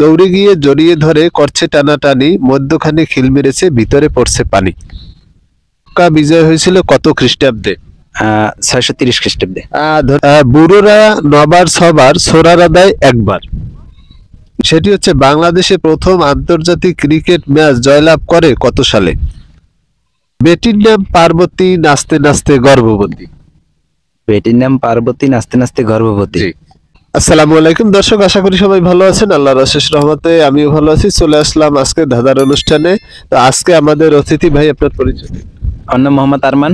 দৌড়ে গিয়ে জড়িয়ে ধরে করছে টানাটানি, মধ্যখানে খিল মেরেছে, ভিতরে পড়ছে পানি। মক্কা বিজয় হয়েছিল কত খ্রিস্টাব্দে? 630 খ্রিস্টাব্দে। বুড়োরা নবার ছবার সোরার আদায় একবার। সেটি হচ্ছে বাংলাদেশে প্রথম আন্তর্জাতিক ক্রিকেট ম্যাচ জয়লাভ করে কত সালে? বেটির নাম পার্বতী, নাচতে নাচতে গর্ভবতী। বেটির নাম পার্বতী, নাচতে নাচতে গর্ভবতী। আসসালামু আলাইকুম দর্শক, আশা করি সবাই ভালো আছেন। আল্লাহর অশেষ রহমতে আমিও ভালো আছি। চলে আসলাম আজকে ধাঁধার অনুষ্ঠানে। তো আজকে আমাদের অতিথি ভাই, আপনার পরিচয়? আমার নাম মোহাম্মদ আরমান।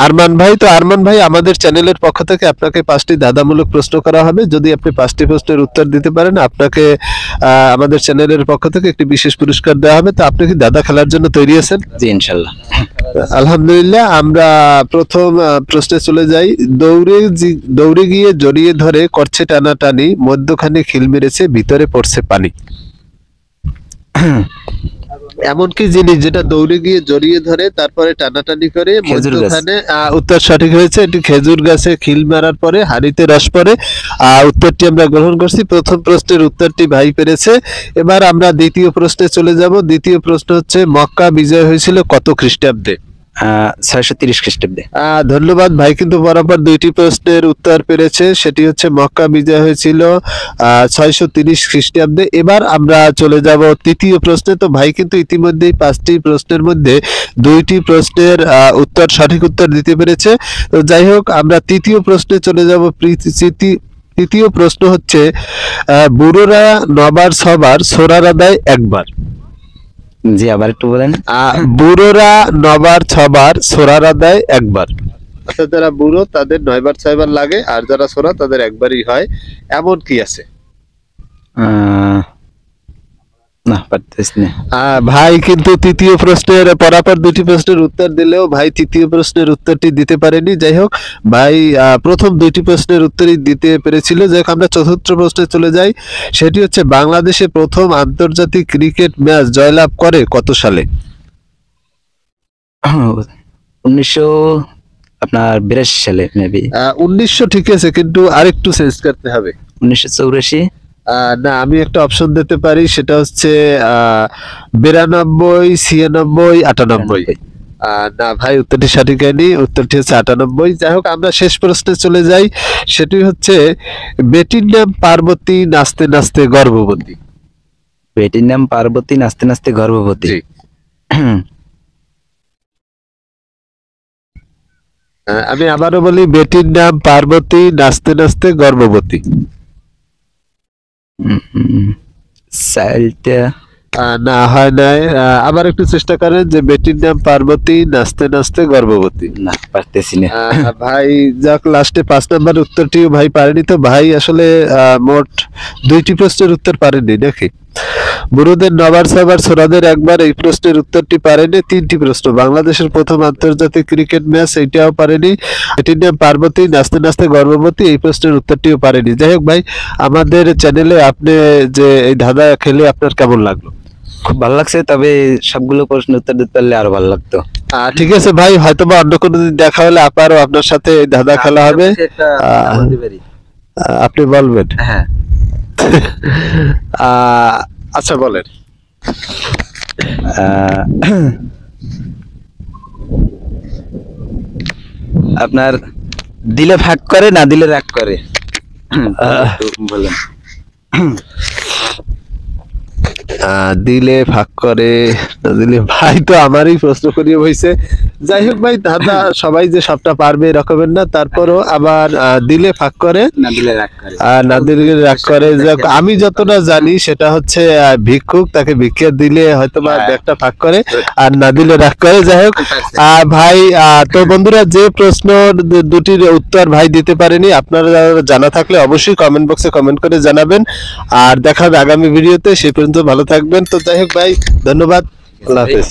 আরমান ভাই, তো আরমান ভাই, আমাদের চ্যানেলের পক্ষ থেকে আপনাকে 5টি ধাঁধামূলক প্রশ্ন করা হবে। যদি আপনি 5টি প্রশ্নের উত্তর দিতে পারেন, আপনাকে আমাদের চ্যানেলের পক্ষ থেকে একটি বিশেষ পুরস্কার দেওয়া হবে। তো আপনি কি ধাঁধা খেলার জন্য তৈরি আছেন? জি, ইনশাআল্লাহ। আলহামদুলিল্লাহ। আমরা প্রথম প্রশ্নে চলে যাই। দৌড়ে গিয়ে জড়িয়ে ধরে করছে টানাটানি, মধ্যখানে খিল মেরেছে, ভিতরে পড়ছে পানি। এমন কি জিনিস যেটা দৌড়ে গিয়ে জড়িয়ে ধরে তারপরে টানাটানি করে মধ্যখানে? উত্তর সঠিক হয়েছে। এটি খেজুর গাছে খিল মারার পরে হাড়িতে রস পড়ে। উত্তরটি আমরা গ্রহণ করছি। প্রথম প্রশ্নের উত্তরটি ভাই পেরেছে। এবার আমরা দ্বিতীয় প্রশ্নে চলে যাব। দ্বিতীয় প্রশ্ন হচ্ছে, মক্কা বিজয় হয়েছিল কত খ্রিস্টাব্দে? 630 খ্রিস্টাব্দে। ধন্যবাদ ভাই, কিন্তু বরাবর 2টি প্রশ্নের উত্তর পেরেছে। সেটি হচ্ছে মক্কা বিজয় হয়েছিল 630 খ্রিস্টাব্দে। এবার আমরা চলে যাব তৃতীয় প্রশ্নে। তো ভাই কিন্তু ইতিমধ্যেই 5টি প্রশ্নের মধ্যে 2টি প্রশ্নের সঠিক উত্তর দিতে পেরেছে। তো যাই হোক, আমরা তৃতীয় প্রশ্নে চলে যাব। তৃতীয় প্রশ্ন হচ্ছে, বুড়োরা নবার ছবার সোরার আদায় একবার। জি, আবার একটু বলেন। বুড়োরা নবার ছবার সোরার আদায় একবার। অর্থাৎ যারা বুড়ো তাদের 9বার 6বার লাগে, আর যারা সোরা তাদের একবারই হয়। এমন কি আছে? না, পারতেছি না। ভাই কিন্তু তৃতীয় প্রশ্নের পরাপর 2টি প্রশ্নের উত্তর দিলেও ভাই তৃতীয় প্রশ্নের উত্তরটি দিতে পারেনি। যাই হোক, ভাই প্রথম 2টি প্রশ্নের উত্তরই দিতে পেরেছিল। যাই হোক, আমরা চতুর্থ প্রশ্নে চলে যাই। সেটি হচ্ছে, বাংলাদেশে প্রথম আন্তর্জাতিক ক্রিকেট ম্যাচ জয়লাভ করে কত সালে? 1982 সালে মেবি। 1900 ঠিক আছে, কিন্তু আরেকটু চেঞ্জ করতে হবে। 1984। না, আমি একটা অপশন দিতে পারি। সেটা হচ্ছে 92, 96, 98। না ভাই, উত্তরটি সঠিক হয়নি। উত্তরটি হচ্ছে 98। যাই হোক, আমরা শেষ প্রশ্নে চলে যাই। সেটি হচ্ছে, বেটির নাম পার্বতী, নাচতে নাচতে গর্ভবতী। বেটির নাম পার্বতী, নাচতে নাচতে গর্ভবতী। আমি আবারও বলি, বেটির নাম পার্বতী, নাচতে নাচতে গর্ভবতী। না, হয় নাই। আবার একটু চেষ্টা করেন যে বেটির নাম পার্বতী, নাচতে নাচতে গর্ভবতী। না, পারতেছি না ভাই। যাক, লাস্টে 5 নাম্বার উত্তরটিও ভাই পারেনি। তো ভাই আসলে মোট 2টি প্রশ্নের উত্তর পারেনি নাকি? বুড়োদের নবার ছবার সোরাদের একবার, এই প্রশ্নের উত্তরটি পারেনি। 3টি প্রশ্ন, বাংলাদেশের প্রথম আন্তর্জাতিক ক্রিকেট ম্যাচ, এইটাও পারেনি। এটির নাম পার্বতী, নাচতে নাচতে গর্ভবতী, এই প্রশ্নের উত্তরটিও পারেনি। যাই হোক ভাই, আমাদের চ্যানেলে আপনি যে এই ধাঁধা খেলে আপনার কেমন লাগলো? খুব ভালো লাগছে, তবে সবগুলো প্রশ্ন উত্তর দিতে পারলে আরো ভালো লাগতো। ঠিক আছে ভাই, হয়তোবা অন্য কোনো দিন দেখা হলে আবারও আপনার সাথে ধাঁধা খেলা হবে। আপনি বলবেন? হ্যাঁ। আচ্ছা, বলেন। আপনার দিলে ভাগ করে, না দিলে রাগ করে, বলেন। দিলে ভাগ করে, না দিলে, ভাই তো আমারই প্রশ্ন করিয়ে হয়েছে। যাই হোক ভাই, দাদা সবাই যে সবটা পারবে এরকমের না। তারপরও আবার দিলে ভাগ করে, না দিলে রাগ করে, না দিলে রাগ করে। আমি যতটা জানি সেটা হচ্ছে ভিক্ষুক, তাকে ভিক্ষা দিলে হয়তোবা একটা ভাগ করে, আর না দিলে রাগ করে। যাই হোক ভাই, তো বন্ধুরা, যে প্রশ্ন 2টির উত্তর ভাই দিতে পারেনি, আপনারা জানা থাকলে অবশ্যই কমেন্ট বক্সে কমেন্ট করে জানাবেন। আর দেখা হবে আগামী ভিডিওতে। সেই পর্যন্ত ভালো থাকবেন। তো যাই হোক ভাই, ধন্যবাদ। আল্লাহ হাফেজ।